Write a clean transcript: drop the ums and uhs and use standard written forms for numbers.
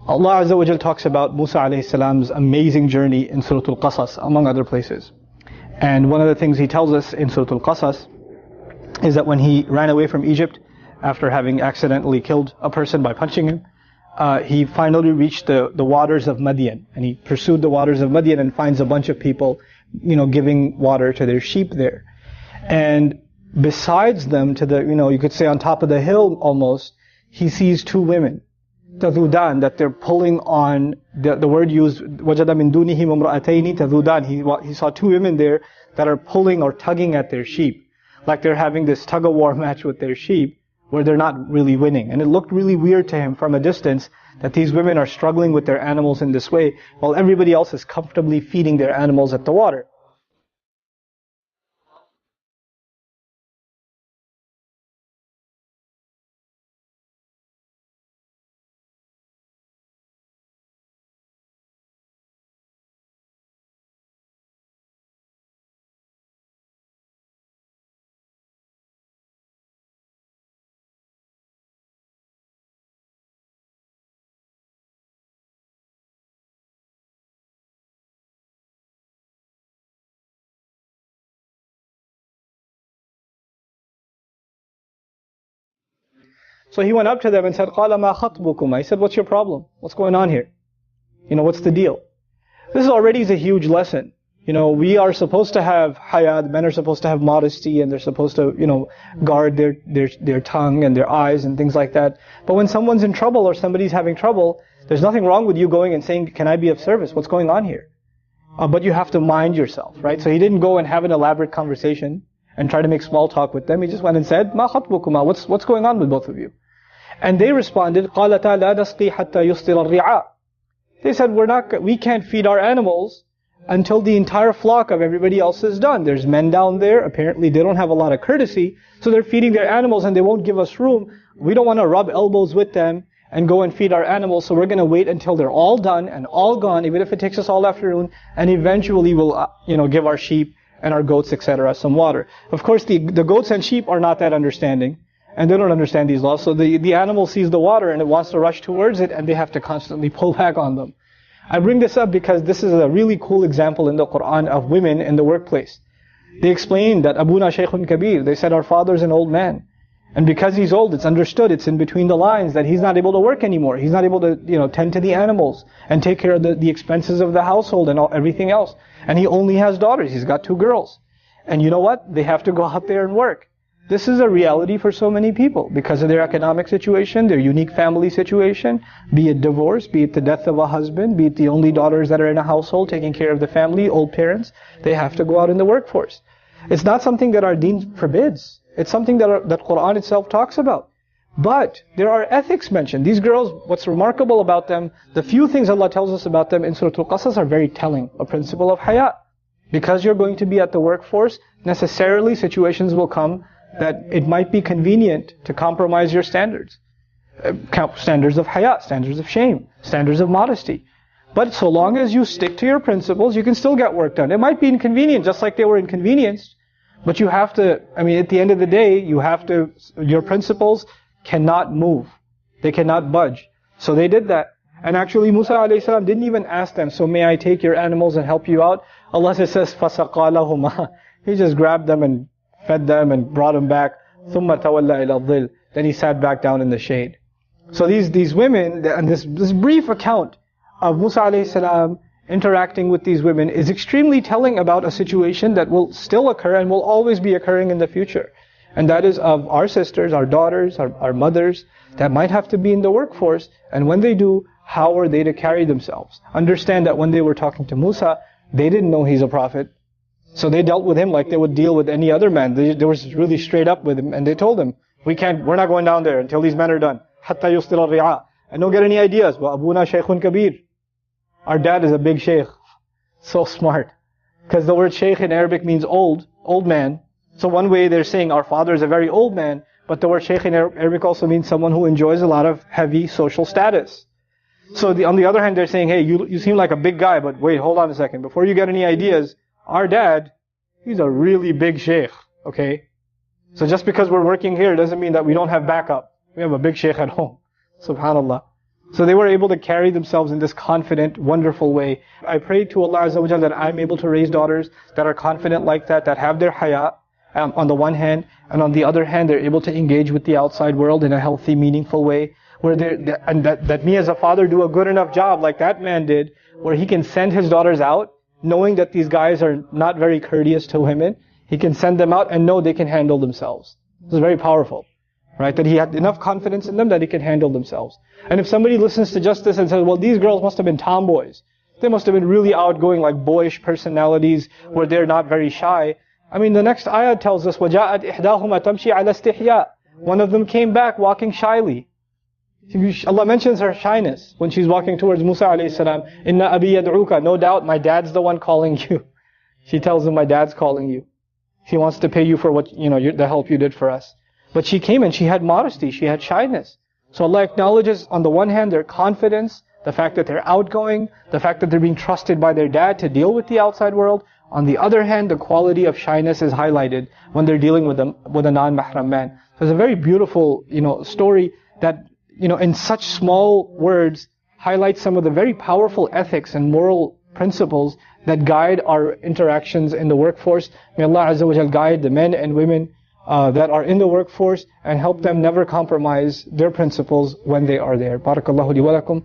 Allah Azza wa Jal talks about Musa alayhi salam's amazing journey in Surah Al-Qasas, among other places. And one of the things he tells us in Surah Al-Qasas is that when he ran away from Egypt after having accidentally killed a person by punching him, he finally reached the waters of Madian, and he pursued the waters of Madian and finds a bunch of people, giving water to their sheep there. And besides them, to the, you could say on top of the hill almost, he sees two women, tazudan, that they're pulling on, the word used, وَجَدَ مِن دُونِهِمْ امْرَأَتَيْنِ تَذُودَانِ. He saw two women there that are pulling or tugging at their sheep, like they're having this tug-of-war match with their sheep, where they're not really winning. And it looked really weird to him from a distance that these women are struggling with their animals in this way, while everybody else is comfortably feeding their animals at the water. So he went up to them and said, قَالَ مَا خَطْبُكُمَا. He said, what's your problem? What's going on here? What's the deal? This already is a huge lesson. We are supposed to have haya, the men are supposed to have modesty, and they're supposed to, guard their tongue and their eyes and things like that. But when someone's in trouble or somebody's having trouble, there's nothing wrong with you going and saying, can I be of service? What's going on here? But you have to mind yourself, right? So he didn't go and have an elaborate conversation and try to make small talk with them. He just went and said, مَا خَطْبُكُمَا. What's going on with both of you? And they responded, قَالَتَا لَا نَسْقِي حَتَّى يُسْقِيَ الرِّعَاء. They said, we can't feed our animals until the entire flock of everybody else is done. There's men down there. Apparently they don't have a lot of courtesy, so they're feeding their animals and they won't give us room. We don't want to rub elbows with them and go and feed our animals, so we're going to wait until they're all done and all gone, even if it takes us all afternoon, and eventually we'll, give our sheep and our goats, etc., some water. Of course, the goats and sheep are not that understanding, and they don't understand these laws. So the animal sees the water and it wants to rush towards it, and they have to constantly pull back on them. I bring this up because this is a really cool example in the Quran of women in the workplace. They explained that Abuna Shaykhun Kabir, they said our father's an old man. And because he's old, it's understood, it's in between the lines that he's not able to work anymore. He's not able to, tend to the animals and take care of the expenses of the household and everything else. And he only has daughters. He's got 2 girls. And you know what? They have to go out there and work. This is a reality for so many people because of their economic situation, their unique family situation, be it divorce, be it the death of a husband, be it the only daughters that are in a household taking care of the family, old parents. They have to go out in the workforce. It's not something that our deen forbids. It's something that Quran itself talks about. But there are ethics mentioned. These girls, what's remarkable about them, the few things Allah tells us about them in Surah Al-Qasas are very telling. A principle of haya. Because you're going to be at the workforce, necessarily situations will come that it might be convenient to compromise your standards. Standards of haya, standards of shame, standards of modesty. But so long as you stick to your principles, you can still get work done. It might be inconvenient, just like they were inconvenienced. But you have to, at the end of the day, your principles cannot move. They cannot budge. So they did that. And actually Musa a.s. didn't even ask them, so may I take your animals and help you out? Allah says, فَسَقَى لَهُمَا. He just grabbed them and fed them and brought them back. ثُمَّ تَوَلَّى إِلَى الظِّلِّ. Then he sat back down in the shade. So these women, and this brief account of Musa a.s. interacting with these women is extremely telling about a situation that will still occur and will always be occurring in the future. And that is of our sisters, our daughters, our mothers that might have to be in the workforce. And when they do, how are they to carry themselves? Understand that when they were talking to Musa, they didn't know he's a prophet. So they dealt with him like they would deal with any other man. They were really straight up with him, and they told him, we're not going down there until these men are done. حَتَّى يُسْقِيَ الرِّعَاء. And don't get any ideas. وَأَبُونَا شَيْخٌ كَبِيرٌ. Our dad is a big sheikh. So smart. Because the word sheikh in Arabic means old man. So one way they're saying our father is a very old man, but the word sheikh in Arabic also means someone who enjoys a lot of heavy social status. So on the other hand, they're saying, hey, you seem like a big guy, but wait, hold on a second. Before you get any ideas, our dad, he's a really big sheikh, okay? So just because we're working here doesn't mean that we don't have backup. We have a big sheikh at home. Subhanallah. So they were able to carry themselves in this confident, wonderful way. I pray to Allah Azza wa Jalla that I'm able to raise daughters that are confident like that have their haya on the one hand, and on the other hand, they're able to engage with the outside world in a healthy, meaningful way, where that me as a father do a good enough job like that man did, where he can send his daughters out, knowing that these guys are not very courteous to women. He can send them out and know they can handle themselves. This is very powerful. Right? That he had enough confidence in them that he can handle themselves. And if somebody listens to just this and says, well, these girls must have been tomboys. They must have been really outgoing, like boyish personalities, where they're not very shy. I mean, the next ayah tells us, وَجَاءَتْ إِحْدَاهُمَا تَمْشِي عَلَى اسْتِحْيَاءٍ. One of them came back walking shyly. Allah mentions her shyness when she's walking towards Musa alayhi salam. Inna abi yad'uka. No doubt my dad's the one calling you. She tells him, my dad's calling you. He wants to pay you for what, the help you did for us. But she came and she had modesty, she had shyness. So Allah acknowledges on the one hand their confidence, the fact that they're outgoing, the fact that they're being trusted by their dad to deal with the outside world. On the other hand, the quality of shyness is highlighted when they're dealing with a non-mahram man. So it's a very beautiful, story that, in such small words highlights some of the very powerful ethics and moral principles that guide our interactions in the workforce. May Allah Azza wa Jal guide the men and women that are in the workforce and help them never compromise their principles when they are there. Barakallahu li wa lakum.